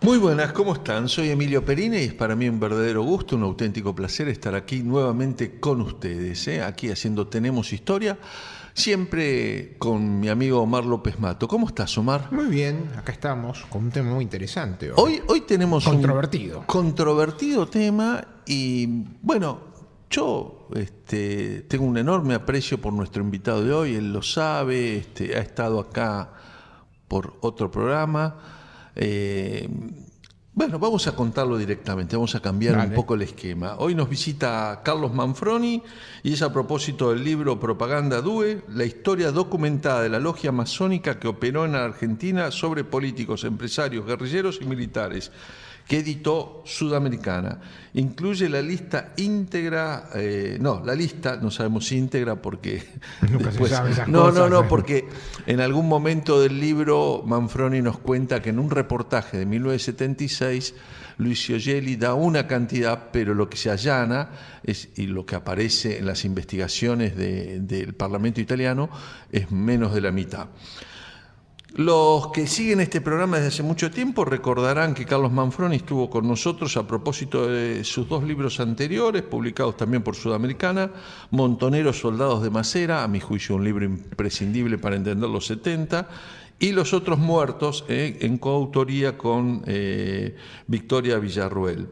Muy buenas, ¿cómo están? Soy Emilio Perina y es para mí un verdadero gusto, un auténtico placer estar aquí nuevamente con ustedes, aquí haciendo Tenemos Historia, siempre con mi amigo Omar López Mato. ¿Cómo estás, Omar? Muy bien, acá estamos con un tema muy interesante hoy. Hoy tenemos Controvertido. un controvertido tema y bueno, yo tengo un enorme aprecio por nuestro invitado de hoy, él lo sabe, ha estado acá por otro programa. Bueno, vamos a contarlo directamente, vamos a cambiar un poco el esquema. Hoy nos visita Carlos Manfroni y es a propósito del libro Propaganda Due, la historia documentada de la logia masónica que operó en la Argentina sobre políticos, empresarios, guerrilleros y militares, que editó Sudamericana. Incluye la lista íntegra, no sabemos si íntegra porque nunca después, se sabe esas cosas. No, porque en algún momento del libro Manfroni nos cuenta que en un reportaje de 1976 Luis Gelli da una cantidad, pero lo que se allana y lo que aparece en las investigaciones del Parlamento italiano es menos de la mitad. Los que siguen este programa desde hace mucho tiempo recordarán que Carlos Manfroni estuvo con nosotros a propósito de sus dos libros anteriores, publicados también por Sudamericana, Montoneros, Soldados de Macera, a mi juicio un libro imprescindible para entender los 70, y Los Otros Muertos, en coautoría con Victoria Villarruel.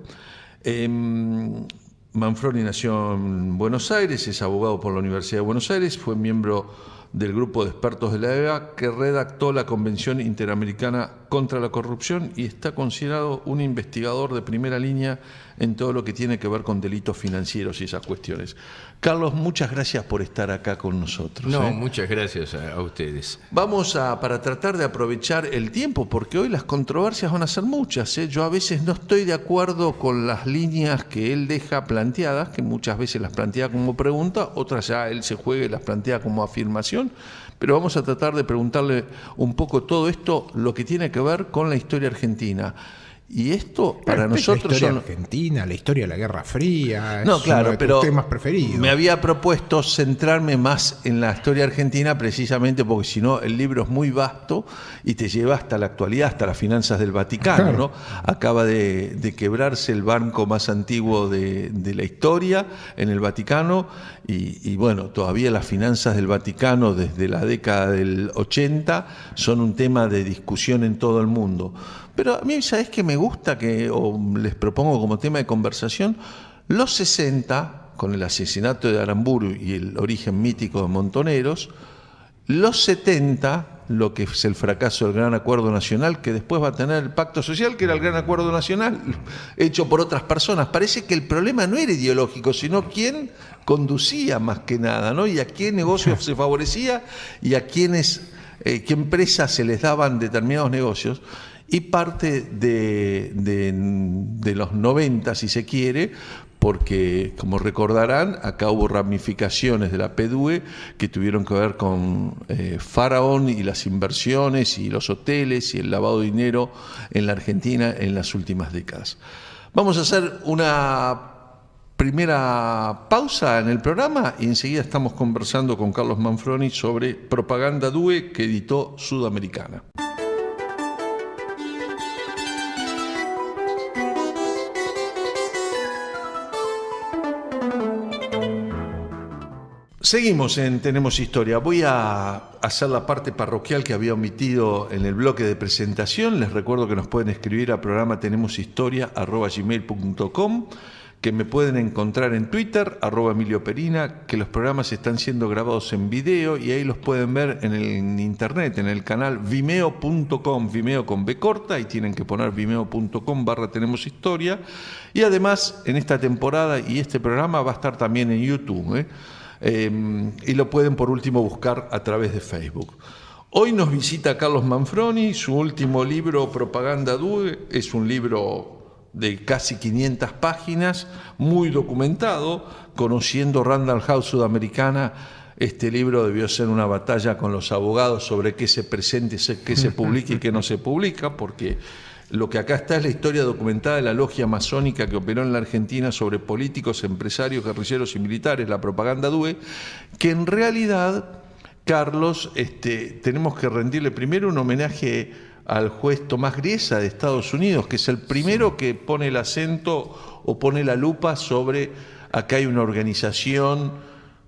Manfroni nació en Buenos Aires, es abogado por la Universidad de Buenos Aires, fue miembro del grupo de expertos de la EVA que redactó la Convención Interamericana contra la Corrupción y está considerado un investigador de primera línea en todo lo que tiene que ver con delitos financieros y esas cuestiones. Carlos, muchas gracias por estar acá con nosotros. Muchas gracias a ustedes. Vamos para tratar de aprovechar el tiempo, porque hoy las controversias van a ser muchas. Yo a veces no estoy de acuerdo con las líneas que él deja planteadas, que muchas veces las plantea como pregunta, otras ya él se juega y las plantea como afirmación, pero vamos a tratar de preguntarle un poco todo esto, lo que tiene que ver con la historia argentina. Y esto para nosotros la historia argentina, la historia de la Guerra Fría, no, claro, uno de tus temas preferidos. Me había propuesto centrarme más en la historia argentina precisamente porque si no el libro es muy vasto y te lleva hasta la actualidad, hasta las finanzas del Vaticano, claro. ¿No? Acaba de quebrarse el banco más antiguo de la historia en el Vaticano y bueno, todavía las finanzas del Vaticano desde la década del 80 son un tema de discusión en todo el mundo. Pero a mí, ¿sabés qué me gusta? O les propongo como tema de conversación, los 60, con el asesinato de Aramburu y el origen mítico de Montoneros, los 70, lo que es el fracaso del Gran Acuerdo Nacional, que después va a tener el Pacto Social, que era el Gran Acuerdo Nacional, hecho por otras personas. Parece que el problema no era ideológico, sino quién conducía más que nada, ¿no? Y a qué negocio se favorecía y a qué empresas se les daban determinados negocios. Y parte de los 90, si se quiere, porque, como recordarán, acá hubo ramificaciones de la PDUE que tuvieron que ver con Faraón y las inversiones y los hoteles y el lavado de dinero en la Argentina en las últimas décadas. Vamos a hacer una primera pausa en el programa y enseguida estamos conversando con Carlos Manfroni sobre Propaganda Due que editó Sudamericana. Seguimos en Tenemos Historia. Voy a hacer la parte parroquial que había omitido en el bloque de presentación. Les recuerdo que nos pueden escribir a programa tenemoshistoria@gmail.com, que me pueden encontrar en Twitter, @EmilioPerina, que los programas están siendo grabados en video y ahí los pueden ver en internet, en el canal vimeo.com, Vimeo con B corta, y tienen que poner vimeo.com/tenemoshistoria. Y además, en esta temporada y este programa va a estar también en YouTube, y lo pueden por último buscar a través de Facebook. Hoy nos visita Carlos Manfroni, su último libro Propaganda Due es un libro de casi 500 páginas, muy documentado, conociendo Randall House Sudamericana. Este libro debió ser una batalla con los abogados sobre qué se presente, qué se publica y qué no se publica, porque lo que acá está es la historia documentada de la logia masónica que operó en la Argentina sobre políticos, empresarios, guerrilleros y militares, la Propaganda Due, que en realidad, Carlos, tenemos que rendirle primero un homenaje al juez Tomás Griesa de Estados Unidos, que es el primero que pone el acento o pone la lupa sobre acá hay una organización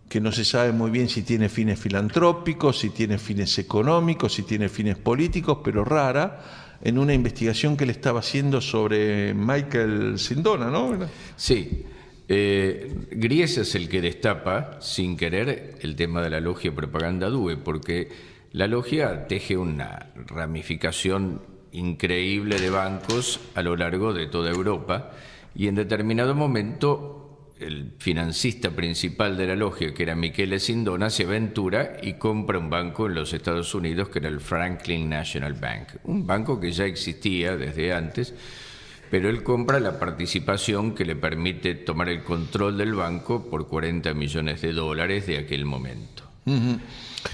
que no se sabe muy bien si tiene fines filantrópicos, si tiene fines económicos, si tiene fines políticos, pero rara, en una investigación que él estaba haciendo sobre Michael Sindona, ¿no? Sí. Griesa es el que destapa, sin querer, el tema de la logia Propaganda Due, porque la logia teje una ramificación increíble de bancos a lo largo de toda Europa, y en determinado momento el financista principal de la logia, que era Michele Sindona, se aventura y compra un banco en los Estados Unidos, que era el Franklin National Bank, un banco que ya existía desde antes, pero él compra la participación que le permite tomar el control del banco por $40 millones de aquel momento. Uh-huh.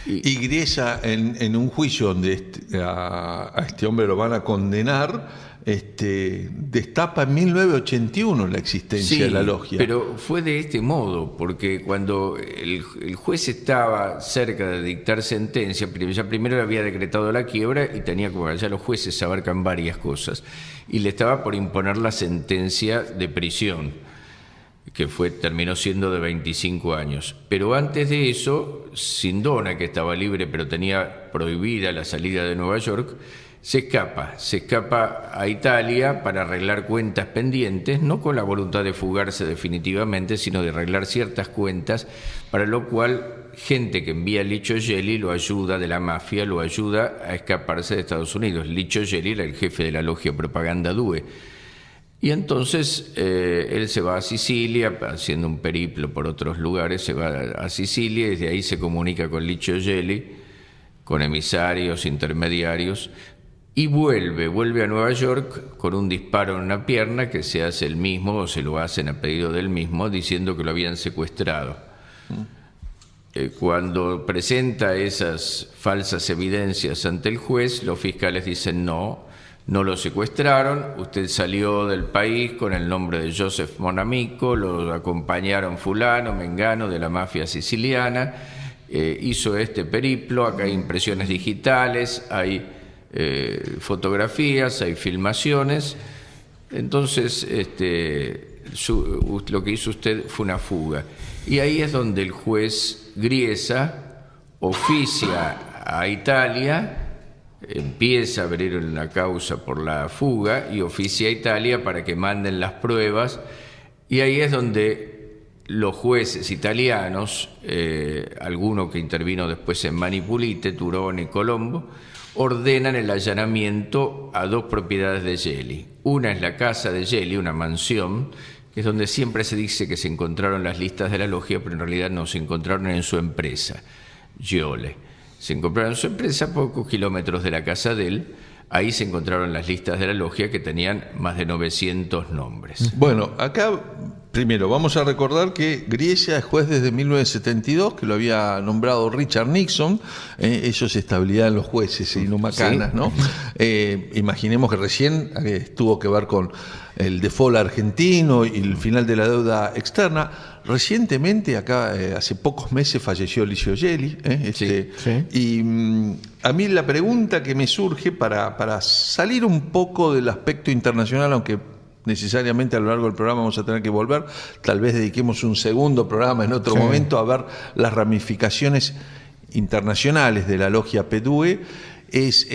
Y Griesa, en un juicio donde a este hombre lo van a condenar, destapa en 1981 la existencia de la logia. Pero fue de este modo, porque cuando el juez estaba cerca de dictar sentencia, ya primero le había decretado la quiebra y tenía, como ya los jueces abarcan varias cosas, y le estaba por imponer la sentencia de prisión, que terminó siendo de 25 años. Pero antes de eso, Sindona, que estaba libre pero tenía prohibida la salida de Nueva York, se escapa a Italia para arreglar cuentas pendientes, no con la voluntad de fugarse definitivamente, sino de arreglar ciertas cuentas, para lo cual gente que envía a Licio Gelli lo ayuda, de la mafia, lo ayuda a escaparse de Estados Unidos. Licio Gelli era el jefe de la logia Propaganda Due. Y entonces él se va a Sicilia, haciendo un periplo por otros lugares, se va a Sicilia y desde ahí se comunica con Licio Gelli, con emisarios, intermediarios, y vuelve a Nueva York con un disparo en una pierna que se hace él mismo, o se lo hacen a pedido del mismo, diciendo que lo habían secuestrado. Cuando presenta esas falsas evidencias ante el juez, los fiscales dicen no lo secuestraron, usted salió del país con el nombre de Joseph Monamico, lo acompañaron fulano, mengano de la mafia siciliana, hizo este periplo, acá hay impresiones digitales, hay fotografías, hay filmaciones, entonces lo que hizo usted fue una fuga. Y ahí es donde el juez Griesa oficia a Italia, empieza a abrir una causa por la fuga y oficia a Italia para que manden las pruebas, y ahí es donde los jueces italianos, alguno que intervino después en Manipulite, Turón y Colombo, ordenan el allanamiento a dos propiedades de Gelli. Una es la casa de Gelli, una mansión, que es donde siempre se dice que se encontraron las listas de la logia, pero en realidad no, se encontraron en su empresa, Giole. Se encontraron en su empresa a pocos kilómetros de la casa de él. Ahí se encontraron las listas de la logia que tenían más de 900 nombres. Bueno, acá primero vamos a recordar que Griesa es juez desde 1972, que lo había nombrado Richard Nixon. Eso es estabilidad en los jueces y no macanas, ¿sí? ¿No? Imaginemos que recién tuvo que ver con el default argentino y el final de la deuda externa. Recientemente, acá hace pocos meses, falleció Licio Gelli. Y a mí la pregunta que me surge para salir un poco del aspecto internacional, aunque necesariamente a lo largo del programa vamos a tener que volver, tal vez dediquemos un segundo programa en otro momento a ver las ramificaciones internacionales de la logia PDUE, es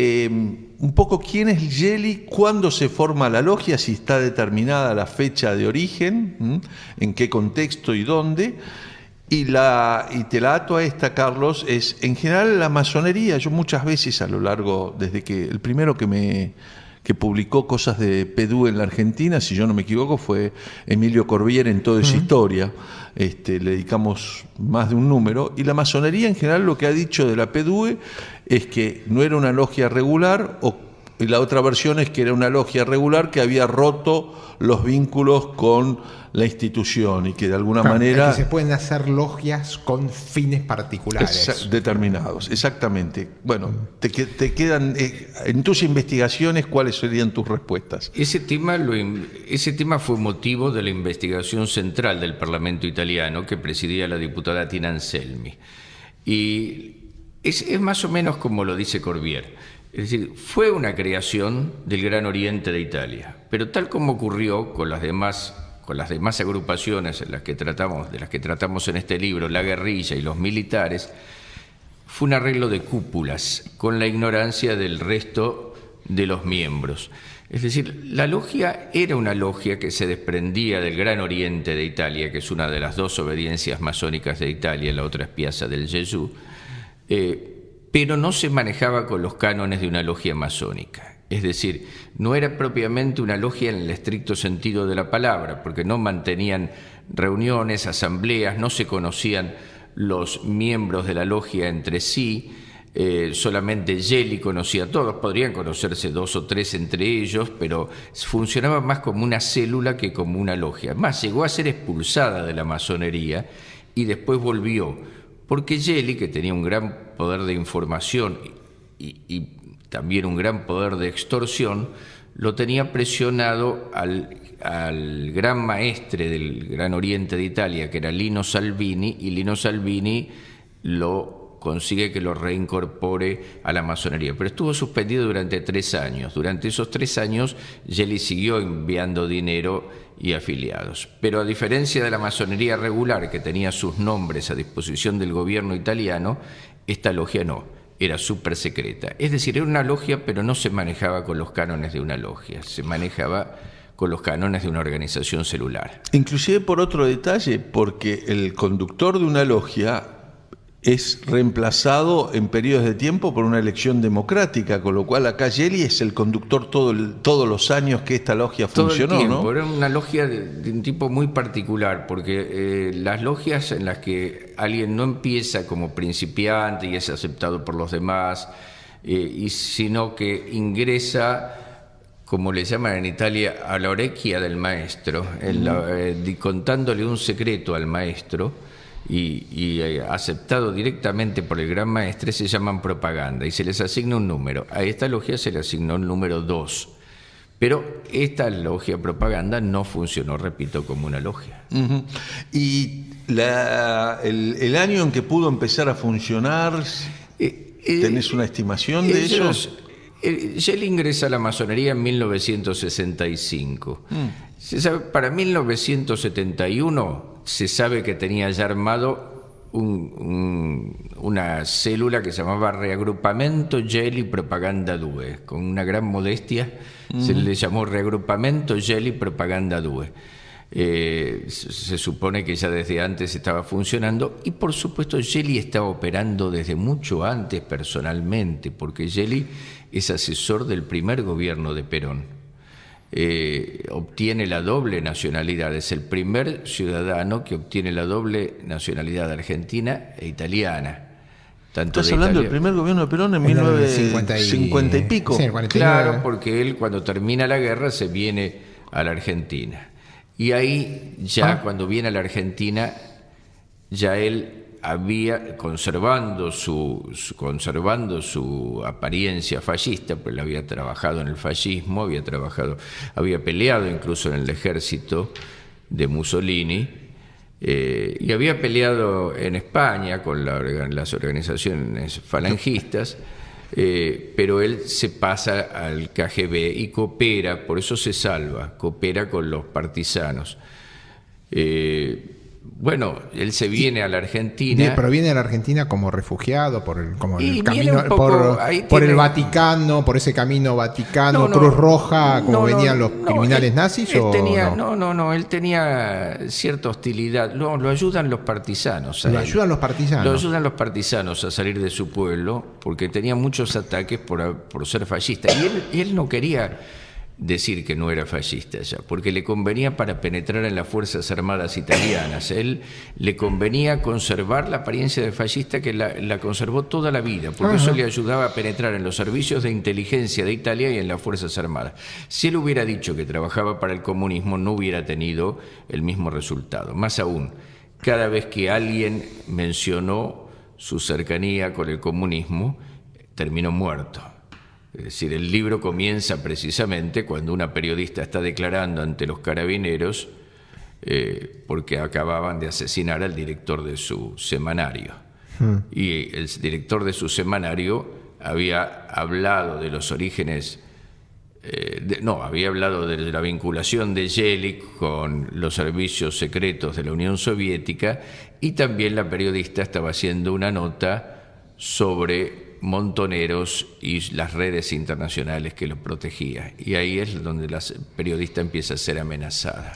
un poco quién es Gelli, cuándo se forma la logia, si está determinada la fecha de origen, en qué contexto y dónde. Y te la ato a esta, Carlos, es en general la masonería. Yo muchas veces a lo largo, desde que el primero que publicó cosas de PDUE en la Argentina, si yo no me equivoco, fue Emilio Corbiere en toda esa historia. Le dedicamos más de un número. Y la masonería en general lo que ha dicho de la PDUE es que no era una logia regular, y la otra versión es que era una logia regular que había roto los vínculos con la institución y que de alguna manera... Que se pueden hacer logias con fines particulares. Determinados, exactamente. Bueno, te quedan... en tus investigaciones, ¿cuáles serían tus respuestas? Ese tema fue motivo de la investigación central del Parlamento italiano que presidía la diputada Tina Anselmi. Y es más o menos como lo dice Corbiere. Es decir, fue una creación del Gran Oriente de Italia, pero tal como ocurrió con las demás agrupaciones de las que tratamos en este libro, la guerrilla y los militares, fue un arreglo de cúpulas con la ignorancia del resto de los miembros. Es decir, la logia era una logia que se desprendía del Gran Oriente de Italia, que es una de las dos obediencias masónicas de Italia, la otra es Piazza del Gesù, pero no se manejaba con los cánones de una logia masónica. Es decir, no era propiamente una logia en el estricto sentido de la palabra, porque no mantenían reuniones, asambleas, no se conocían los miembros de la logia entre sí, solamente Gelli conocía a todos, podrían conocerse 2 o 3 entre ellos, pero funcionaba más como una célula que como una logia. Más, llegó a ser expulsada de la masonería y después volvió, porque Gelli, que tenía un gran poder de información y también un gran poder de extorsión, lo tenía presionado al gran maestre del Gran Oriente de Italia, que era Lino Salvini, y Lino Salvini consigue que lo reincorpore a la masonería. Pero estuvo suspendido durante 3 años. Durante esos 3 años, Gelli siguió enviando dinero y afiliados. Pero a diferencia de la masonería regular, que tenía sus nombres a disposición del gobierno italiano, esta logia no, era súper secreta. Es decir, era una logia, pero no se manejaba con los cánones de una logia, se manejaba con los cánones de una organización celular. Inclusive por otro detalle, porque el conductor de una logia es reemplazado en periodos de tiempo por una elección democrática, con lo cual acá Gelli es el conductor todos los años que esta logia funcionó, todo el tiempo, ¿no? Era una logia de un tipo muy particular, porque las logias en las que alguien no empieza como principiante y es aceptado por los demás, sino que ingresa, como le llaman en Italia, a la orecchia del maestro, contándole un secreto al maestro, y aceptado directamente por el gran maestre, se llaman propaganda y se les asigna un número. A esta logia se le asignó el número 2, pero esta logia propaganda no funcionó, repito, como una logia. Uh-huh. Y el año en que pudo empezar a funcionar, ¿tenés una estimación de eso? Gelli ingresa a la masonería en 1965. Se sabe, para 1971 se sabe que tenía ya armado una célula que se llamaba Reagrupamento Gelli Propaganda 2. Con una gran modestia se le llamó Reagrupamento Gelli Propaganda 2. Se supone que ya desde antes estaba funcionando, y por supuesto Gelli estaba operando desde mucho antes personalmente, porque Gelli es asesor del primer gobierno de Perón. Obtiene la doble nacionalidad, es el primer ciudadano que obtiene la doble nacionalidad argentina e italiana. ¿Estás hablando del primer gobierno de Perón en 1950 y pico? Sí, claro, porque él cuando termina la guerra se viene a la Argentina. Y ahí ya cuando viene a la Argentina, ya él había, conservando su apariencia fascista, pues él había trabajado en el fascismo, había peleado incluso en el ejército de Mussolini, y había peleado en España con las organizaciones falangistas, pero él se pasa al KGB y coopera, por eso se salva, coopera con los partisanos. Bueno, él se viene a la Argentina. Pero viene a la Argentina como refugiado por el camino, poco, por el Vaticano, por ese camino Vaticano, Cruz Roja, como venían los criminales nazis. Él tenía, él tenía cierta hostilidad. Lo ayudan los partisanos. Lo ayudan los partisanos a salir de su pueblo, porque tenía muchos ataques por ser fascista. Y él no quería decir que no era fascista ya, porque le convenía para penetrar en las Fuerzas Armadas italianas. Él le convenía conservar la apariencia de fascista, que la conservó toda la vida, porque eso le ayudaba a penetrar en los servicios de inteligencia de Italia y en las Fuerzas Armadas. Si él hubiera dicho que trabajaba para el comunismo, no hubiera tenido el mismo resultado. Más aún, cada vez que alguien mencionó su cercanía con el comunismo, terminó muerto. Es decir, el libro comienza precisamente cuando una periodista está declarando ante los carabineros porque acababan de asesinar al director de su semanario. Y el director de su semanario había hablado de los orígenes, había hablado de la vinculación de Jelic con los servicios secretos de la Unión Soviética, y también la periodista estaba haciendo una nota sobre Montoneros y las redes internacionales que los protegía. Y ahí es donde la periodista empieza a ser amenazada.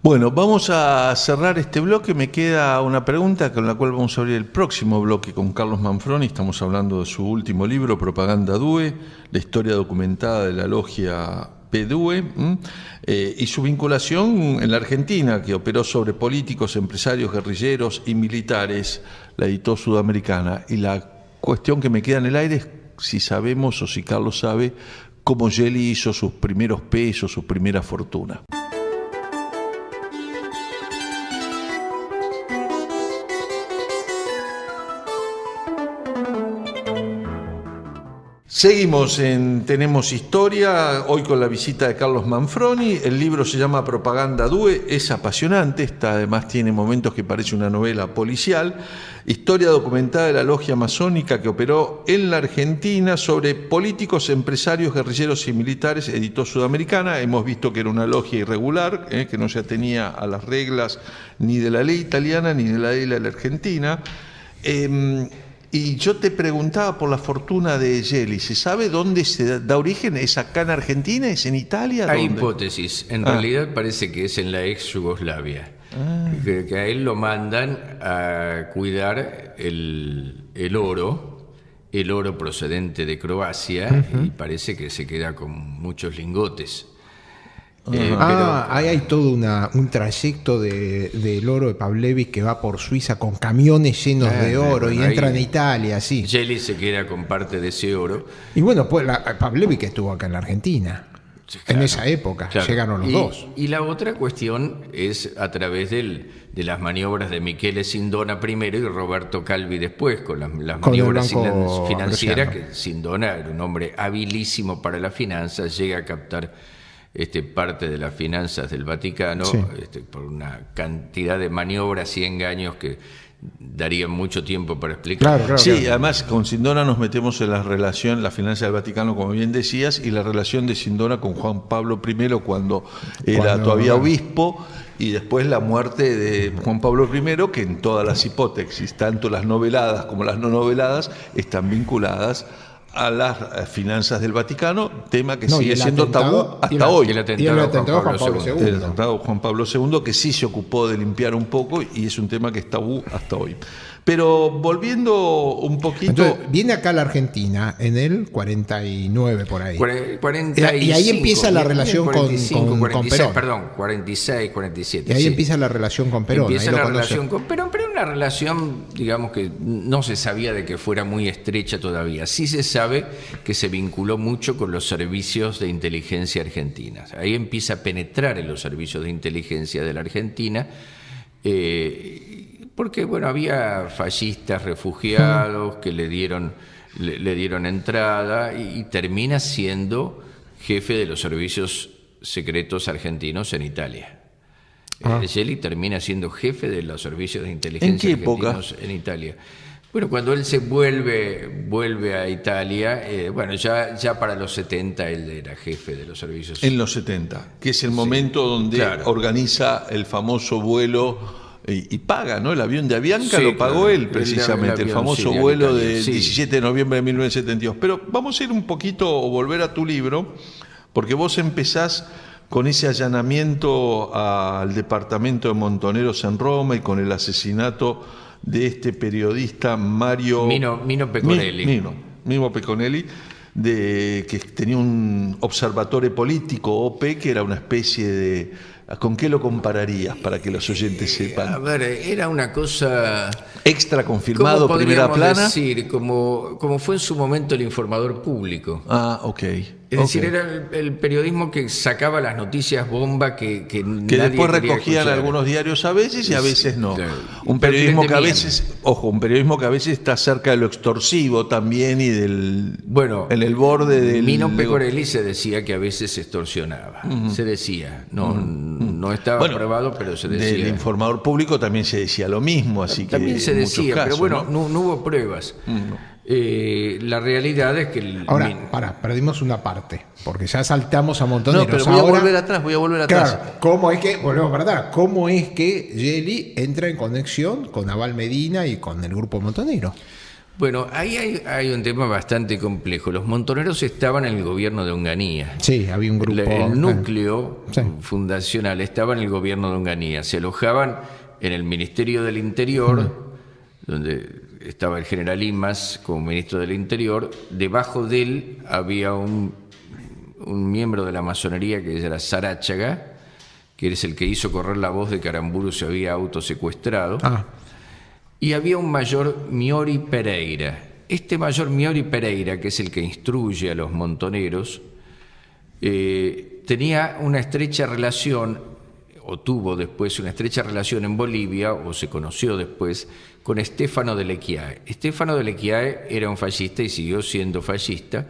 Bueno, vamos a cerrar este bloque. Me queda una pregunta con la cual vamos a abrir el próximo bloque con Carlos Manfroni. Estamos hablando de su último libro, Propaganda Due, la historia documentada de la logia PDUE, y su vinculación en la Argentina, que operó sobre políticos, empresarios, guerrilleros y militares. La editó Sudamericana. Y la cuestión que me queda en el aire es si sabemos o si Carlos sabe cómo Gelli hizo sus primeros pesos, su primera fortuna. Seguimos en Tenemos Historia, hoy con la visita de Carlos Manfroni. El libro se llama Propaganda Due, es apasionante, además tiene momentos que parece una novela policial. Historia documentada de la logia masónica que operó en la Argentina sobre políticos, empresarios, guerrilleros y militares, editó Sudamericana. Hemos visto que era una logia irregular, que no se atenía a las reglas ni de la ley italiana ni de la ley de la Argentina. Y yo te preguntaba por la fortuna de Gelli. ¿Se sabe dónde se da origen? ¿Es acá en Argentina? ¿Es en Italia? Hay hipótesis. En realidad parece que es en la ex Yugoslavia. Que a él lo mandan a cuidar el oro procedente de Croacia, y parece que se queda con muchos lingotes. Ahí hay todo un trayecto del oro de Pavlevich que va por Suiza con camiones llenos de oro, y entra en Italia, sí. Gelli se queda con parte de ese oro. Y bueno, pues Pavlevich estuvo acá en la Argentina. Sí, claro, en esa época, claro. Llegaron los dos. Y la otra cuestión es a través de las maniobras de Michele Sindona primero y Roberto Calvi después, con las maniobras financieras, que Sindona era un hombre habilísimo para las finanzas, llega a captar parte de las finanzas del Vaticano, sí, por una cantidad de maniobras y engaños que darían mucho tiempo para explicar. Claro, sí, claro. Además con Sindona nos metemos en la relación, la finanza del Vaticano, como bien decías, y la relación de Sindona con Juan Pablo I cuando era todavía obispo, y después la muerte de Juan Pablo I, que en todas las hipótesis, tanto las noveladas como las no noveladas, están vinculadas a las finanzas del Vaticano, tema que sigue siendo tabú hasta hoy. El atentado Juan Pablo II. El atentado Juan Pablo II, que sí se ocupó de limpiar un poco, y es un tema que es tabú hasta hoy. Pero volviendo un poquito... Entonces, viene acá a la Argentina en el 49, por ahí. 45, y ahí empieza la relación 45, con Perón. Perdón, 46, 47. Y ahí empieza la relación con Perón. Empieza la relación con Perón, pero una relación, digamos, que no se sabía de que fuera muy estrecha todavía. Sí se sabe que se vinculó mucho con los servicios de inteligencia argentinas. Ahí empieza a penetrar en los servicios de inteligencia de la Argentina, porque bueno, había fascistas refugiados que le dieron entrada, y termina siendo jefe de los servicios secretos argentinos en Italia. Gelli termina siendo jefe de los servicios de inteligencia argentinos en Italia. Bueno, cuando él se vuelve a Italia, bueno, ya para los 70 él era jefe de los servicios. En los 70, que es el momento donde organiza el famoso vuelo y paga, ¿no? El avión de Avianca lo pagó él, precisamente, el famoso vuelo de 17 de noviembre de 1972. Pero vamos a ir un poquito, o volver a tu libro, porque vos empezás con ese allanamiento al departamento de Montoneros en Roma y con el asesinato de este periodista Mino Pecorelli. Mino Pecorelli, que tenía un observatorio político, OP, que era una especie de... ¿Con qué lo compararías para que los oyentes sepan? A ver, era una cosa... Extra confirmado, primera plana. Decir, como fue en su momento el informador público. Ok. Es decir, era el periodismo que sacaba las noticias bomba que después recogían algunos diarios a veces y a veces no. Claro. Un periodismo que a veces está cerca de lo extorsivo también y del... Bueno, en el borde del... Mino Pecorelli se decía que a veces extorsionaba. Se decía. No estaba probado, pero se decía. Del informador público también se decía lo mismo, así también que... se decía, casos, pero bueno, no hubo pruebas. La realidad es que... Ahora, perdimos una parte, porque ya saltamos a Montoneros. No, pero voy a volver atrás. Claro, ¿cómo es que, volvemos para atrás, cómo es que Gelli entra en conexión con Abal Medina y con el grupo Montonero? Bueno, ahí hay un tema bastante complejo. Los Montoneros estaban en el gobierno de Onganía. Sí, había un grupo... El núcleo fundacional estaba en el gobierno de Onganía. Se alojaban en el Ministerio del Interior, donde estaba el general Imaz como ministro del Interior. Debajo de él había un miembro de la masonería que era Saráchaga, que es el que hizo correr la voz de que Aramburu se había autosecuestrado. Y había un mayor Miori Pereira. Este mayor Miori Pereira, que es el que instruye a los montoneros, tenía una estrecha relación, o tuvo después una estrecha relación en Bolivia, o se conoció después, con Stefano de Lequiae. Stefano de Lequiae era un fascista y siguió siendo fascista.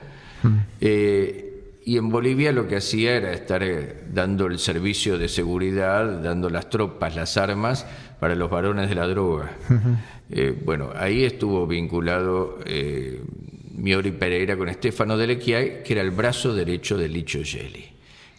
Y en Bolivia lo que hacía era estar dando el servicio de seguridad, dando las tropas, las armas para los varones de la droga. Bueno, ahí estuvo vinculado Miori Pereira con Stefano de Lequiae, que era el brazo derecho de Licio Gelli.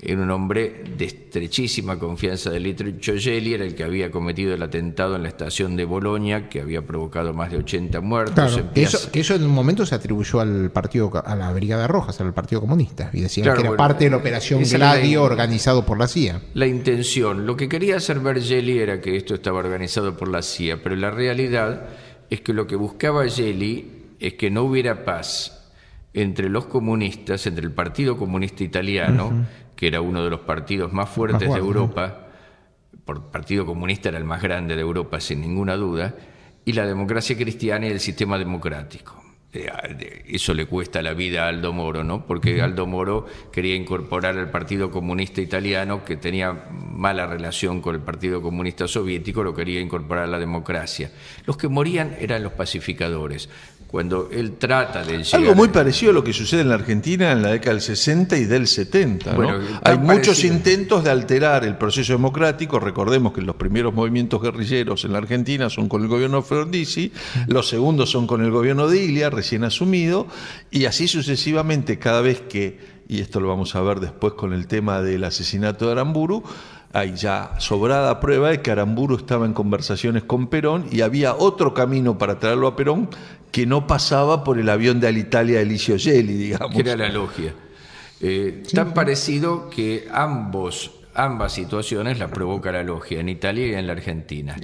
Era un hombre de estrechísima confianza de Licio Gelli, era el que había cometido el atentado en la estación de Bolonia, que había provocado más de 80 muertos. Claro, que eso en un momento se atribuyó al partido, a la Brigada Rojas, al Partido Comunista, y decían que era parte de la operación Gladio organizado por la CIA. La intención, lo que quería hacer ver Gelli era que esto estaba organizado por la CIA, pero la realidad es que lo que buscaba Gelli es que no hubiera paz entre los comunistas, entre el Partido Comunista Italiano, que era uno de los partidos más fuertes de Europa, por Partido Comunista era el más grande de Europa sin ninguna duda, y la democracia cristiana y el sistema democrático. Eso le cuesta la vida a Aldo Moro, ¿no? Porque Aldo Moro quería incorporar al Partido Comunista Italiano, que tenía mala relación con el Partido Comunista Soviético, lo quería incorporar a la democracia. Los que morían eran los pacificadores. Cuando él trata de llegar... Algo muy parecido a lo que sucede en la Argentina en la década del 60 y del 70, ¿no? Bueno, hay muchos intentos de alterar el proceso democrático. Recordemos que los primeros movimientos guerrilleros en la Argentina son con el gobierno de Frondizi, los segundos son con el gobierno de Ilia, recién asumido, y así sucesivamente cada vez que, y esto lo vamos a ver después con el tema del asesinato de Aramburu, hay ya sobrada prueba de que Aramburu estaba en conversaciones con Perón y había otro camino para traerlo a Perón que no pasaba por el avión de Alitalia de Licio Gelli, digamos. Que era la logia. Tan parecido que ambas situaciones las provoca la logia, en Italia y en la Argentina.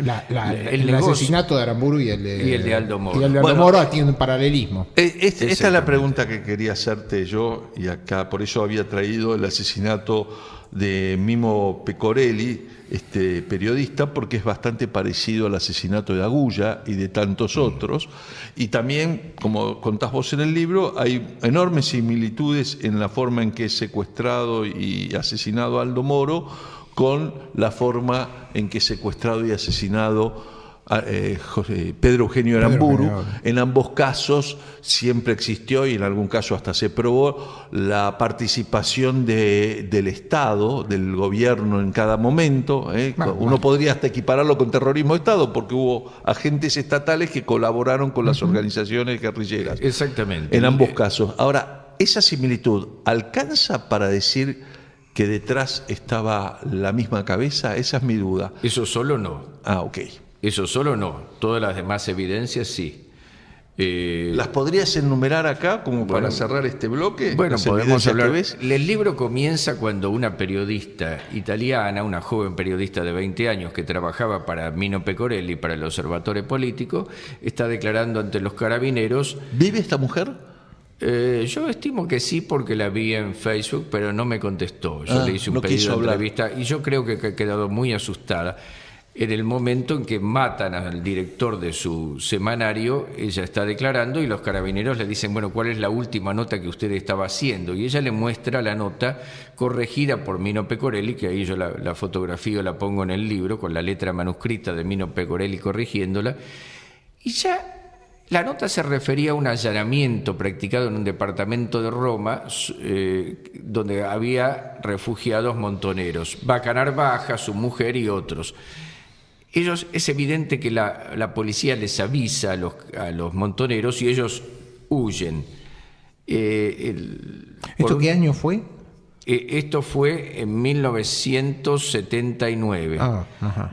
El asesinato de Aramburu y el de Aldo Moro. Y el de Aldo Moro tiene un paralelismo. Esta es la pregunta que quería hacerte yo, y acá por eso había traído el asesinato de Mimo Pecorelli, este periodista, porque es bastante parecido al asesinato de Agulla y de tantos otros, y también, como contás vos en el libro, hay enormes similitudes en la forma en que es secuestrado y asesinado Aldo Moro con la forma en que es secuestrado y asesinado Pedro Eugenio Aramburu. En ambos casos siempre existió, y en algún caso hasta se probó, la participación del Estado, del gobierno en cada momento. Uno podría hasta equipararlo con terrorismo de Estado, porque hubo agentes estatales que colaboraron con las organizaciones guerrilleras. Exactamente. En ambos casos. Ahora, esa similitud ¿alcanza para decir que detrás estaba la misma cabeza? Esa es mi duda. Eso solo no. Ok. Eso solo no, todas las demás evidencias sí. ¿Las podrías enumerar acá como para cerrar este bloque? Bueno, podemos hablar. El libro comienza cuando una periodista italiana, una joven periodista de 20 años que trabajaba para Mino Pecorelli, para el Observatore Politico, está declarando ante los carabineros. ¿Vive esta mujer? Yo estimo que sí, porque la vi en Facebook, pero no me contestó. Yo le hice un pedido de entrevista y yo creo que ha quedado muy asustada. En el momento en que matan al director de su semanario, ella está declarando y los carabineros le dicen, bueno, ¿cuál es la última nota que usted estaba haciendo? Y ella le muestra la nota corregida por Mino Pecorelli, que ahí yo la fotografío, la pongo en el libro, con la letra manuscrita de Mino Pecorelli corrigiéndola. Y ya la nota se refería a un allanamiento practicado en un departamento de Roma, donde había refugiados montoneros, Bacanar Baja, su mujer y otros. Es evidente que la policía les avisa a los montoneros y ellos huyen. ¿Esto qué año fue? Esto fue en 1979.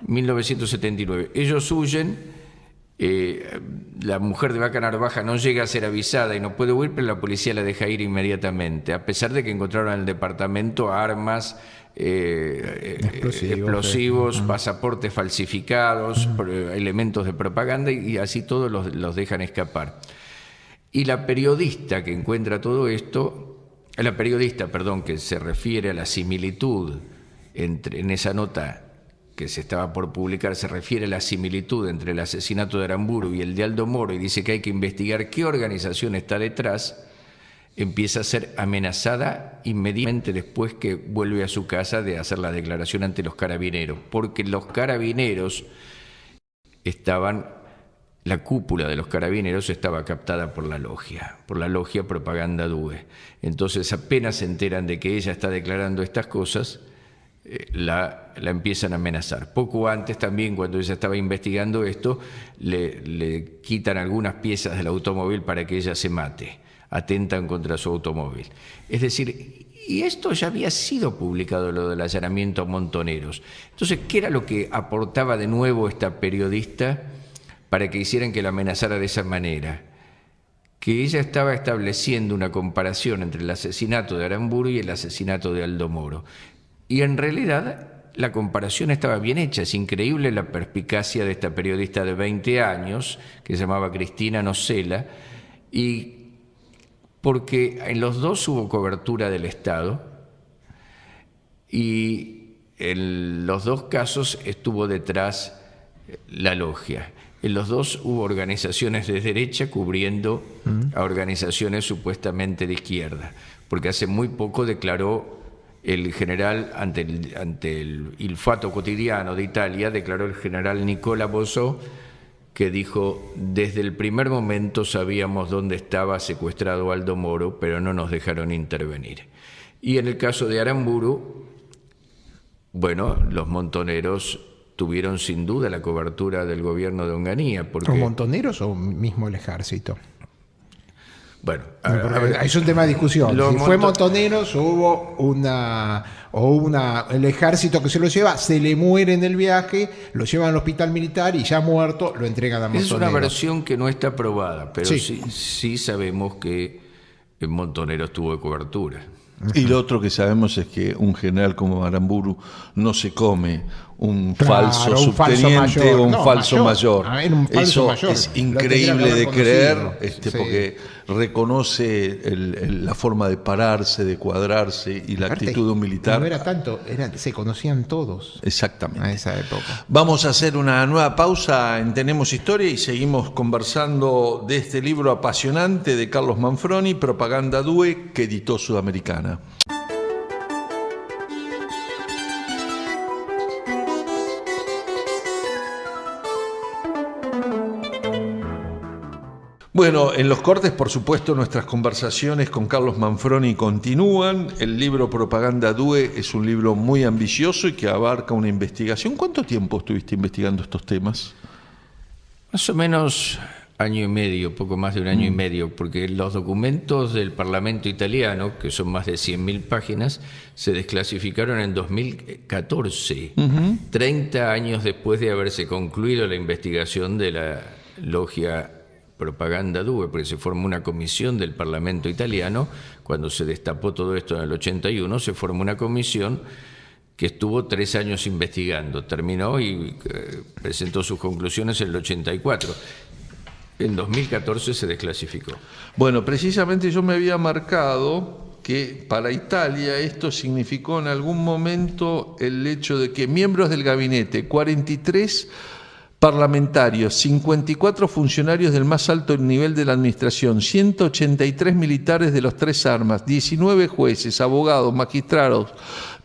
1979. Ellos huyen. La mujer de Vaca Narvaja no llega a ser avisada y no puede huir, pero la policía la deja ir inmediatamente, a pesar de que encontraron en el departamento armas, explosivos, pasaportes falsificados, elementos de propaganda, y así todos los dejan escapar. Y la periodista que encuentra todo esto, que se refiere a la similitud en esa nota que se estaba por publicar, se refiere a la similitud entre el asesinato de Aramburu y el de Aldo Moro, y dice que hay que investigar qué organización está detrás, empieza a ser amenazada inmediatamente después que vuelve a su casa de hacer la declaración ante los carabineros, porque los carabineros la cúpula de los carabineros estaba captada por la logia Propaganda Due. Entonces apenas se enteran de que ella está declarando estas cosas, la empiezan a amenazar. Poco antes también, cuando ella estaba investigando esto, le quitan algunas piezas del automóvil para que ella se mate, atentan contra su automóvil. Es decir, y esto ya había sido publicado, lo del allanamiento a Montoneros. Entonces, ¿qué era lo que aportaba de nuevo esta periodista para que hicieran que la amenazara de esa manera? Que ella estaba estableciendo una comparación entre el asesinato de Aramburu y el asesinato de Aldo Moro. Y en realidad la comparación estaba bien hecha. Es increíble la perspicacia de esta periodista de 20 años, que se llamaba Cristina Nocella, y porque en los dos hubo cobertura del Estado, y en los dos casos estuvo detrás la logia. En los dos hubo organizaciones de derecha cubriendo a organizaciones supuestamente de izquierda, porque hace muy poco declaró el general, ante el Il Fatto Quotidiano de Italia, declaró el general Nicola Bozo, que dijo: desde el primer momento sabíamos dónde estaba secuestrado Aldo Moro, pero no nos dejaron intervenir. Y en el caso de Aramburu, bueno, los montoneros tuvieron sin duda la cobertura del gobierno de Onganía. ¿Los montoneros o mismo el ejército? Bueno, es un tema de discusión. Si fue montoneros o el ejército que se lo lleva, se le muere en el viaje, lo llevan al hospital militar y ya muerto lo entregan a montoneros. Es una versión que no está aprobada, pero sí sabemos que en Montoneros tuvo cobertura. Y lo otro que sabemos es que un general como Aramburu no se come un falso subteniente o un falso mayor. Eso es increíble de creer, porque reconoce la forma de pararse, de cuadrarse y la actitud de un militar. No era tanto, se conocían todos. Exactamente. A esa época. Vamos a hacer una nueva pausa en Tenemos Historia y seguimos conversando de este libro apasionante de Carlos Manfroni, Propaganda Due, que editó Sudamericana. Bueno, en los cortes, por supuesto, nuestras conversaciones con Carlos Manfroni continúan. El libro Propaganda Due es un libro muy ambicioso y que abarca una investigación. ¿Cuánto tiempo estuviste investigando estos temas? Más o menos año y medio, poco más de un año y medio, porque los documentos del Parlamento italiano, que son más de 100.000 páginas, se desclasificaron en 2014, 30 años después de haberse concluido la investigación de la logia Propaganda Due, porque se formó una comisión del Parlamento italiano. Cuando se destapó todo esto en el 81, se formó una comisión que estuvo 3 años investigando, terminó y presentó sus conclusiones en el 84. En 2014 se desclasificó. Bueno, precisamente yo me había marcado que para Italia esto significó en algún momento el hecho de que miembros del gabinete, 43 parlamentarios, 54 funcionarios del más alto nivel de la administración, 183 militares de los 3 armas, 19 jueces, abogados, magistrados,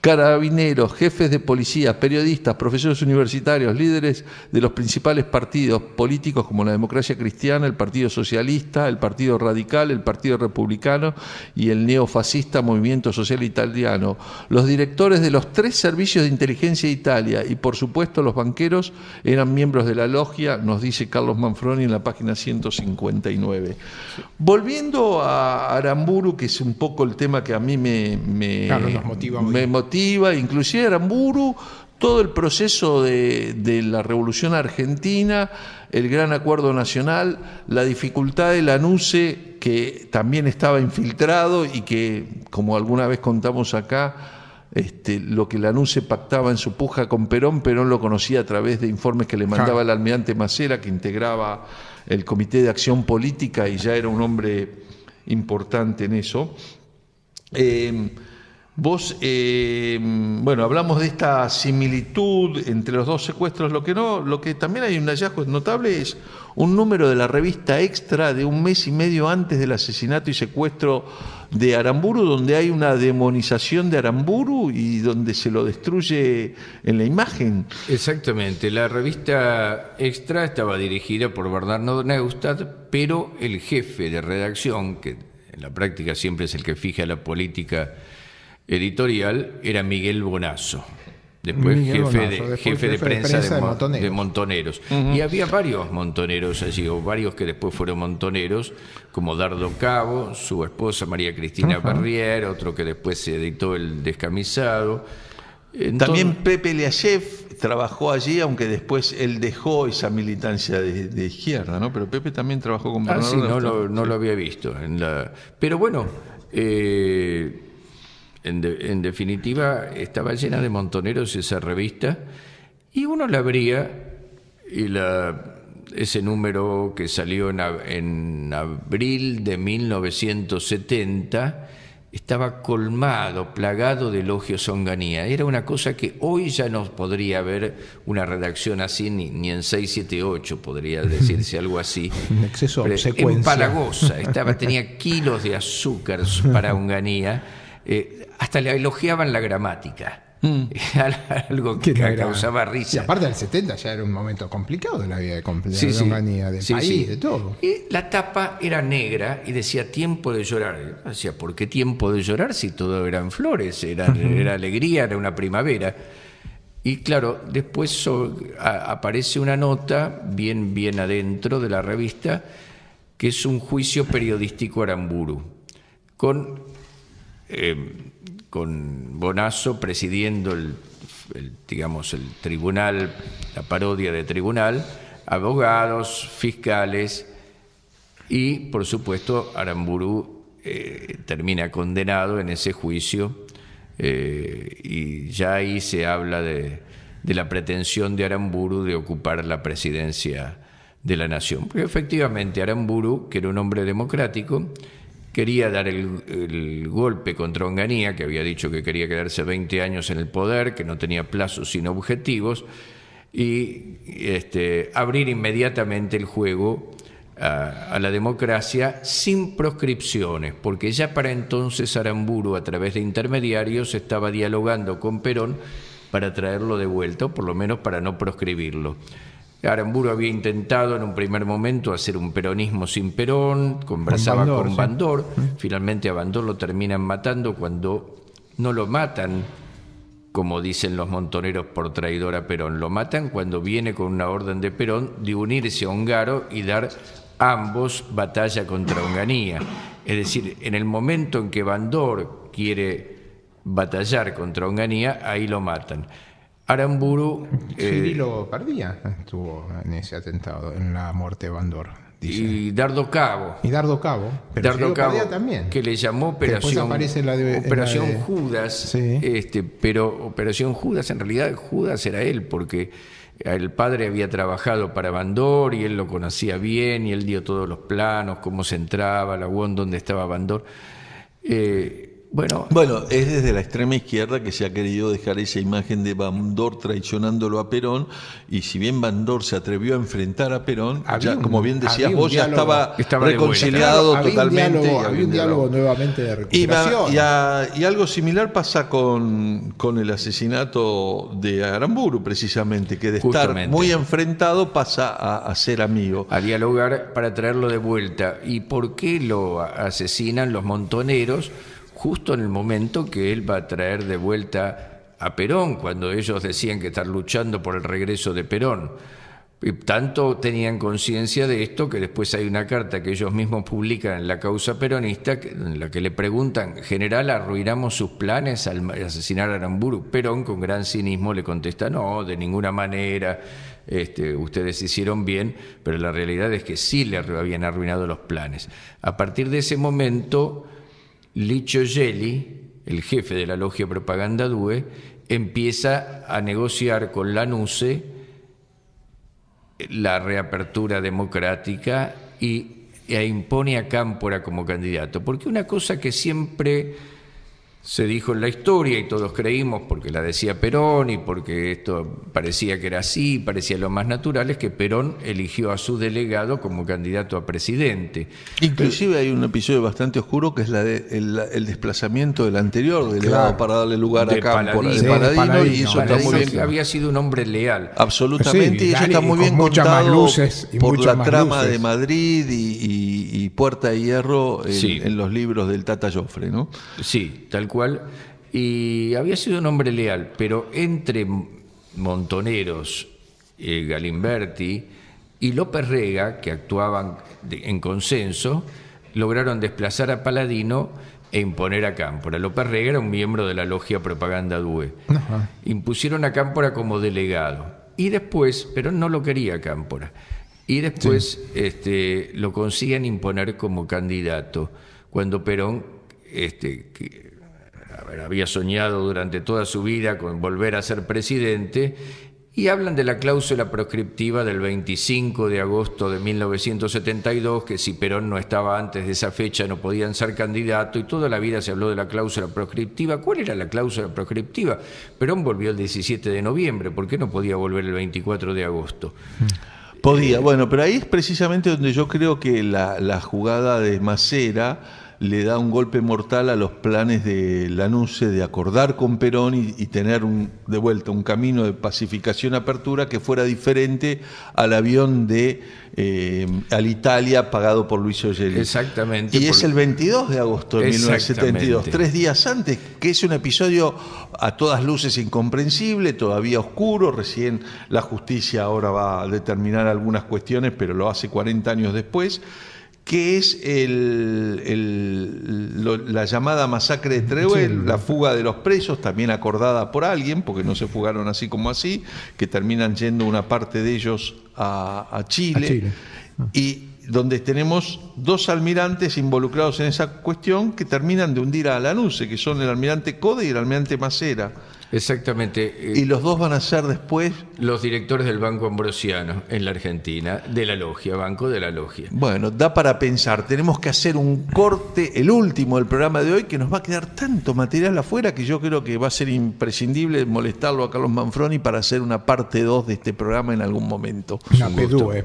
carabineros, jefes de policía, periodistas, profesores universitarios, líderes de los principales partidos políticos como la Democracia Cristiana, el Partido Socialista, el Partido Radical, el Partido Republicano y el neofascista Movimiento Social Italiano, los directores de los 3 servicios de inteligencia de Italia y, por supuesto, los banqueros eran miembros de la logia, nos dice Carlos Manfroni en la página 159. Volviendo a Aramburu, que es un poco el tema que a mí me motiva, inclusive Aramburu, todo el proceso de la Revolución Argentina, el gran acuerdo nacional, la dificultad de Lanuse, que también estaba infiltrado y que, como alguna vez contamos acá, lo que Lanuse pactaba en su puja con Perón, Perón lo conocía a través de informes que le mandaba el almirante Macera, que integraba el Comité de Acción Política y ya era un hombre importante en eso. Bueno, hablamos de esta similitud entre los 2 secuestros. Lo que también hay un hallazgo notable es un número de la revista Extra de 1 mes y medio antes del asesinato y secuestro de Aramburu, donde hay una demonización de Aramburu y donde se lo destruye en la imagen. Exactamente, la revista Extra estaba dirigida por Bernardo Neustadt, pero el jefe de redacción, que en la práctica siempre es el que fija la política editorial, era Miguel Bonazo. Después jefe de prensa de Montoneros. Y había varios montoneros allí, o varios que después fueron montoneros, como Dardo Cabo, su esposa María Cristina Barrier, otro que después se editó El Descamisado. También Pepe Leayev trabajó allí, aunque después él dejó esa militancia de izquierda, ¿no? Pero Pepe también trabajó con Bernardo. Sí, no lo había visto. Pero bueno, en definitiva, estaba llena de montoneros esa revista, y uno la abría y ese número que salió en abril de 1970 estaba colmado, plagado de elogios a Onganía. Era una cosa que hoy ya no podría haber una redacción así, ni en 678 podría decirse algo así. Un exceso de obsecuencia. Empalagosa, tenía kilos de azúcar para Onganía. Hasta le elogiaban la gramática. Algo que causaba risa. Y aparte del 70 ya era un momento complicado de la vida de Onganía, del país, de todo. Y la tapa era negra y decía tiempo de llorar. Decía, ¿por qué tiempo de llorar si todo eran flores? Era alegría, era una primavera. Y claro, después aparece una nota bien adentro de la revista, que es un juicio periodístico a Aramburu, con Bonazo presidiendo el tribunal, la parodia de tribunal, abogados, fiscales, y por supuesto Aramburu termina condenado en ese juicio, y ya ahí se habla de la pretensión de Aramburu de ocupar la presidencia de la nación. Porque efectivamente Aramburu, que era un hombre democrático, quería dar el golpe contra Onganía, que había dicho que quería quedarse 20 años en el poder, que no tenía plazos sino objetivos, y abrir inmediatamente el juego a la democracia sin proscripciones, porque ya para entonces Aramburu, a través de intermediarios, estaba dialogando con Perón para traerlo de vuelta, o por lo menos para no proscribirlo. Aramburu había intentado en un primer momento hacer un peronismo sin Perón, conversaba con Bandor, finalmente a Bandor lo terminan matando cuando no lo matan, como dicen los montoneros, por traidor a Perón, lo matan cuando viene con una orden de Perón de unirse a Ongaro y dar ambos batalla contra Onganía. Es decir, en el momento en que Bandor quiere batallar contra Onganía, ahí lo matan. Aramburu... Cirilo Pardía estuvo en ese atentado, en la muerte de Bandor. Dice. Y Dardo Cabo. Pero Dardo Cabo, también. que le llamó Operación Judas. Sí. Pero Operación Judas, en realidad Judas era él, porque el padre había trabajado para Bandor y él lo conocía bien, y él dio todos los planos, cómo se entraba, la UON, dónde estaba Bandor. Bueno, es desde la extrema izquierda que se ha querido dejar esa imagen de Bandor traicionándolo a Perón, y si bien Bandor se atrevió a enfrentar a Perón, ya, como bien decías vos, ya estaba reconciliado totalmente. Había un diálogo nuevamente de recuperación. Y algo similar pasa con el asesinato de Aramburu, precisamente, que de estar muy enfrentado pasa a ser amigo. A dialogar para traerlo de vuelta. ¿Y por qué lo asesinan los montoneros? Justo en el momento que él va a traer de vuelta a Perón, cuando ellos decían que están luchando por el regreso de Perón. Y tanto tenían conciencia de esto que después hay una carta que ellos mismos publican en la causa peronista en la que le preguntan: general, ¿arruinamos sus planes al asesinar a Aramburu? Perón, con gran cinismo, le contesta: no, de ninguna manera, ustedes hicieron bien, pero la realidad es que sí le habían arruinado los planes. A partir de ese momento, Licio Gelli, el jefe de la logia Propaganda Due, empieza a negociar con Lanuse la reapertura democrática e impone a Cámpora como candidato. Porque una cosa que siempre se dijo en la historia y todos creímos, porque la decía Perón y porque esto parecía que era así, parecía lo más natural, es que Perón eligió a su delegado como candidato a presidente. Inclusive hay un episodio bastante oscuro que es el desplazamiento del anterior delegado para darle lugar a Cámpora, de Paladino, y eso está muy bien. Había sido un hombre leal. Absolutamente, y eso está muy bien contado por la trama de Madrid y Puerta de Hierro en los libros del Tata Joffre, ¿no? Sí, tal cual. Y había sido un hombre leal, pero entre Montoneros, Galimberti y López Rega, que actuaban en consenso, lograron desplazar a Paladino e imponer a Cámpora. López Rega era un miembro de la logia Propaganda Due. Ajá. Impusieron a Cámpora como delegado. Y después, Perón no lo quería Cámpora, y después lo consiguen imponer como candidato, cuando Perón había soñado durante toda su vida con volver a ser presidente, y hablan de la cláusula proscriptiva del 25 de agosto de 1972, que si Perón no estaba antes de esa fecha no podían ser candidato, y toda la vida se habló de la cláusula proscriptiva. ¿Cuál era la cláusula proscriptiva? Perón volvió el 17 de noviembre, ¿por qué no podía volver el 24 de agosto? Podía, bueno, pero ahí es precisamente donde yo creo que la jugada de Macera le da un golpe mortal a los planes de Lanuse de acordar con Perón y tener de vuelta un camino de pacificación, apertura que fuera diferente al avión de Alitalia pagado por Luis Gelli. Exactamente. Y es el 22 de agosto de 1972, 3 días antes, que es un episodio a todas luces incomprensible, todavía oscuro. Recién la justicia ahora va a determinar algunas cuestiones, pero lo hace 40 años después, que es la llamada masacre de Teruel, la fuga de los presos, también acordada por alguien, porque no se fugaron así como así, que terminan yendo una parte de ellos a Chile. Y donde tenemos dos almirantes involucrados en esa cuestión que terminan de hundir a Lanuse, que son el almirante Code y el almirante Macera. Exactamente. Y los dos van a ser después los directores del Banco Ambrosiano en la Argentina, de la Logia, Banco de la Logia. Bueno, da para pensar. Tenemos que hacer un corte, el último del programa de hoy, que nos va a quedar tanto material afuera que yo creo que va a ser imprescindible molestarlo a Carlos Manfroni para hacer una parte 2 de este programa en algún momento. Una pedúe.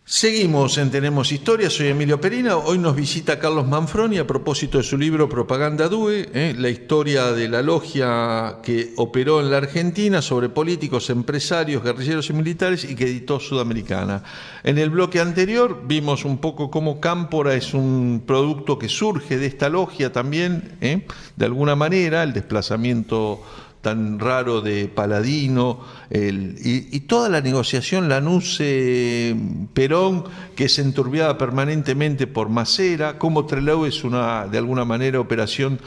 Seguimos en Tenemos Historia, soy Emilio Perina. Hoy nos visita Carlos Manfroni a propósito de su libro Propaganda Due, la historia de la logia que operó en la Argentina sobre políticos, empresarios, guerrilleros y militares, y que editó Sudamericana. En el bloque anterior vimos un poco cómo Cámpora es un producto que surge de esta logia también, de alguna manera, el desplazamiento tan raro de Paladino, y toda la negociación Lanuse-Perón, que es enturbiada permanentemente por Macera, como Trelew es de alguna manera operación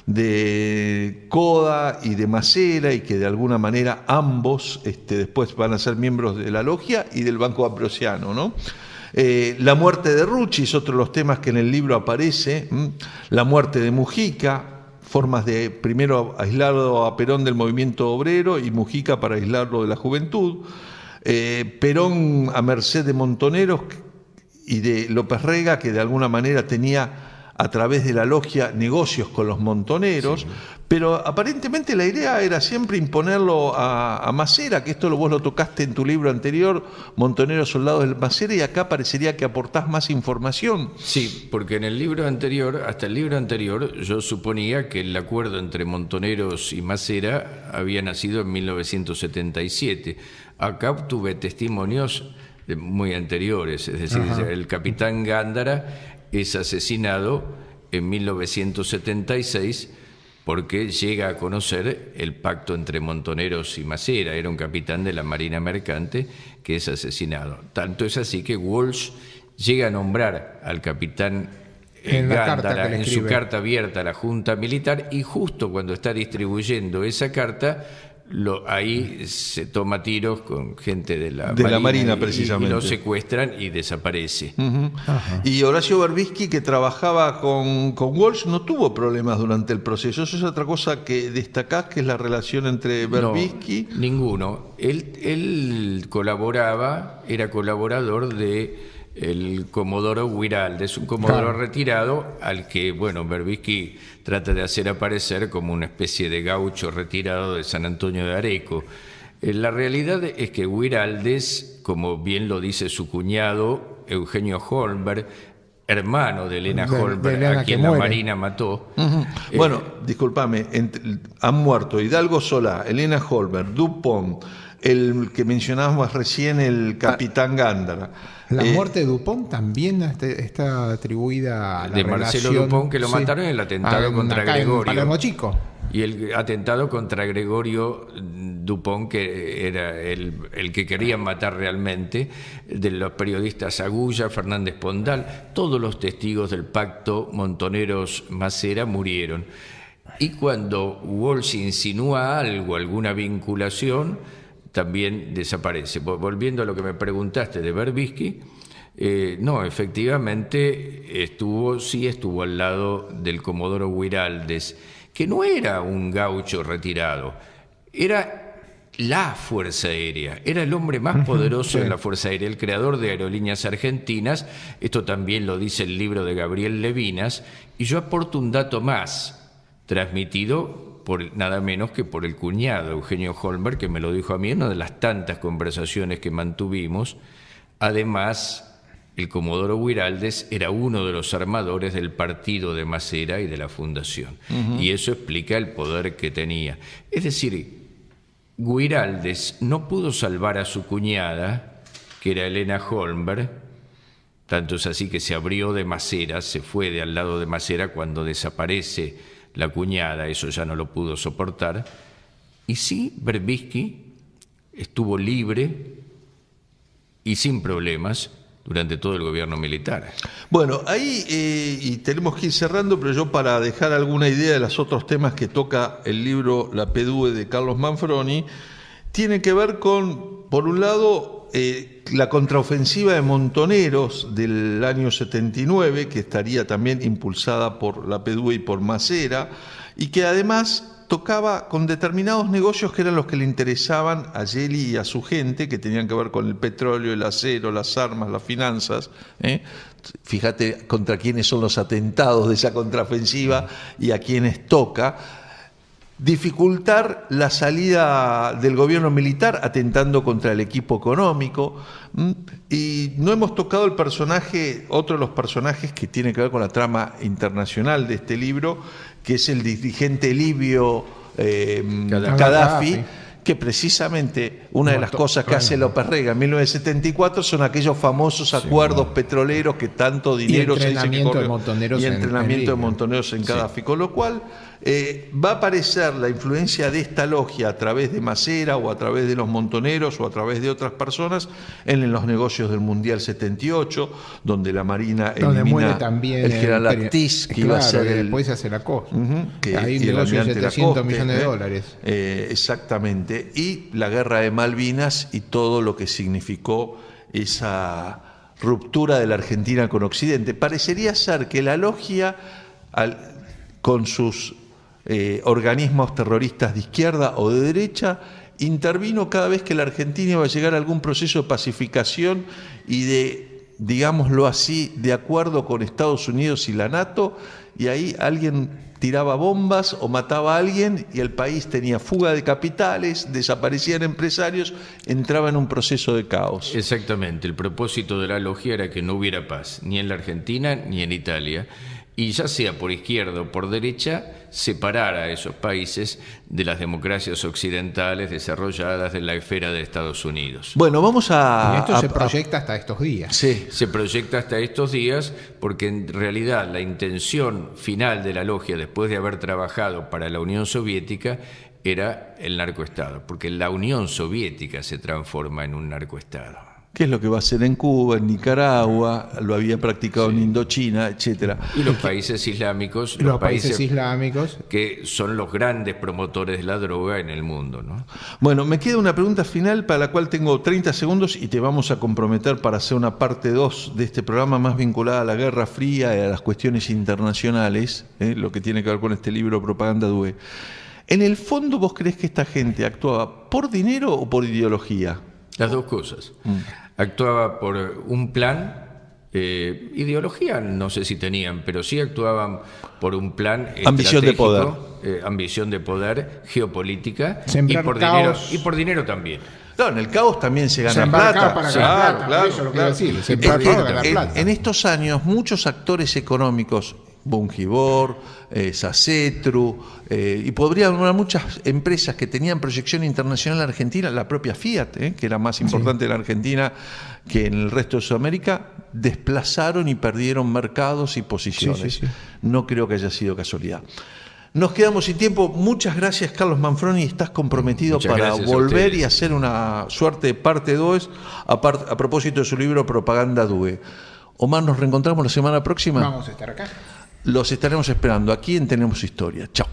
de Coda y de Macera, y que de alguna manera ambos después van a ser miembros de la logia y del Banco Ambrosiano, ¿no? La muerte de Rucci es otro de los temas que en el libro aparece, la muerte de Mujica, formas de primero aislarlo a Perón del movimiento obrero y Mujica para aislarlo de la juventud. Perón a merced de Montoneros y de López Rega, que de alguna manera tenía a través de la logia negocios con los montoneros, sí. Pero aparentemente la idea era siempre imponerlo a Macera, que esto vos lo tocaste en tu libro anterior, Montoneros Soldados del Macera, y acá parecería que aportás más información. Sí, porque en el libro anterior, hasta el libro anterior, yo suponía que el acuerdo entre Montoneros y Macera había nacido en 1977. Acá obtuve testimonios muy anteriores, es decir, el capitán Gándara es asesinado en 1976 porque llega a conocer el pacto entre Montoneros y Macera. Era un capitán de la Marina Mercante que es asesinado. Tanto es así que Walsh llega a nombrar al capitán Gándara en su carta abierta a la Junta Militar, y justo cuando está distribuyendo esa carta, ahí se toma tiros con gente de la Marina precisamente. Y lo secuestran y desaparece. Y Horacio Berbisky, que trabajaba con Walsh, no tuvo problemas durante el proceso. Eso es otra cosa que destacás, que es la relación entre Berbisky. No, ninguno. Él colaboraba, era colaborador de el comodoro Guiraldes, un comodoro retirado al que, Berbisky trata de hacer aparecer como una especie de gaucho retirado de San Antonio de Areco. La realidad es que Guiraldes, como bien lo dice su cuñado Eugenio Holmberg, hermano de Elena Holmberg, a quien la Marina mató. Discúlpame, han muerto Hidalgo Solá, Elena Holmberg, Dupont, el que mencionábamos recién, el capitán Gándara. La muerte de Dupont también está atribuida a la de Marcelo Dupont, que lo mataron en el atentado contra Gregorio. Palermo Chico. Y el atentado contra Gregorio Dupont, que era el que querían matar realmente, de los periodistas Agulla, Fernández Pondal, todos los testigos del pacto Montoneros-Macera murieron. Y cuando Walsh insinúa algo, alguna vinculación, también desaparece. Volviendo a lo que me preguntaste de Berbisky, no, efectivamente estuvo al lado del comodoro Guiraldes, que no era un gaucho retirado, era la Fuerza Aérea, era el hombre más poderoso de la Fuerza Aérea, el creador de Aerolíneas Argentinas. Esto también lo dice el libro de Gabriel Levinas, y yo aporto un dato más, transmitido por nada menos que por el cuñado Eugenio Holmberg, que me lo dijo a mí en una de las tantas conversaciones que mantuvimos. Además, el comodoro Guiraldes era uno de los armadores del partido de Macera y de la Fundación, y eso explica el poder que tenía. Es decir, Guiraldes no pudo salvar a su cuñada, que era Elena Holmberg, tanto es así que se abrió de Macera, se fue de al lado de Macera cuando desaparece la cuñada, eso ya no lo pudo soportar. Y sí, Berbisky estuvo libre y sin problemas durante todo el gobierno militar. Bueno, ahí y tenemos que ir cerrando, pero yo, para dejar alguna idea de los otros temas que toca el libro La Pedúe de Carlos Manfroni, tiene que ver con, por un lado, la contraofensiva de Montoneros del año 79, que estaría también impulsada por La Pedúe y por Macera, y que además tocaba con determinados negocios que eran los que le interesaban a Gelli y a su gente, que tenían que ver con el petróleo, el acero, las armas, las finanzas. Fíjate contra quiénes son los atentados de esa contraofensiva y a quiénes toca. Dificultar la salida del gobierno militar atentando contra el equipo económico. Y no hemos tocado el personaje, otro de los personajes que tiene que ver con la trama internacional de este libro, que es el dirigente libio Gaddafi, que precisamente una de las cosas que hace López Rega en 1974 son aquellos famosos acuerdos petroleros que tanto dinero se dice que corrió, y entrenamiento de montoneros en Gaddafi, con lo cual va a aparecer la influencia de esta logia a través de Macera o a través de los montoneros o a través de otras personas en los negocios del Mundial 78, donde la Marina elimina también el general Actis, que iba a ser después se hace la cosa, que hay un negocio de 700 millones de dólares. Exactamente, y la guerra de Malvinas y todo lo que significó esa ruptura de la Argentina con Occidente. Parecería ser que la logia, con sus organismos terroristas de izquierda o de derecha, intervino cada vez que la Argentina iba a llegar a algún proceso de pacificación y de, digámoslo así, de acuerdo con Estados Unidos y la NATO, y ahí alguien tiraba bombas o mataba a alguien y el país tenía fuga de capitales, desaparecían empresarios, entraba en un proceso de caos. Exactamente, el propósito de la logia era que no hubiera paz, ni en la Argentina ni en Italia, y ya sea por izquierda o por derecha, separar a esos países de las democracias occidentales desarrolladas de la esfera de Estados Unidos. Bueno, vamos y esto se proyecta hasta estos días. Sí. Se proyecta hasta estos días porque en realidad la intención final de la logia, después de haber trabajado para la Unión Soviética, era el narcoestado, porque la Unión Soviética se transforma en un narcoestado. ¿Qué es lo que va a hacer en Cuba, en Nicaragua? Lo había practicado en Indochina, etcétera. Y los países islámicos, los países islámicos, que son los grandes promotores de la droga en el mundo, ¿no? Bueno, me queda una pregunta final para la cual tengo 30 segundos y te vamos a comprometer para hacer una parte 2 de este programa más vinculada a la Guerra Fría y a las cuestiones internacionales, lo que tiene que ver con este libro Propaganda Due. En el fondo, ¿vos creés que esta gente actuaba por dinero o por ideología? Las dos cosas. Actuaba por un plan, ideología no sé si tenían, pero sí actuaban por un plan ambición de poder, ambición de poder, geopolítica y por dinero también. No, en el caos también se gana plata. Para ganar plata, eso es lo que decir. Se embarcaba para ganar plata. En estos años, muchos actores económicos, Bungibor, Sacetru, y podría nombrar muchas empresas que tenían proyección internacional en Argentina, la propia Fiat, que era más importante en la Argentina que en el resto de Sudamérica, desplazaron y perdieron mercados y posiciones. No creo que haya sido casualidad. Nos quedamos sin tiempo. Muchas gracias, Carlos Manfroni. Estás comprometido para volver y hacer una suerte de parte 2 a propósito de su libro Propaganda Due. Omar, nos reencontramos la semana próxima. Vamos a estar acá. Los estaremos esperando aquí en Tenemos Historia. Chao.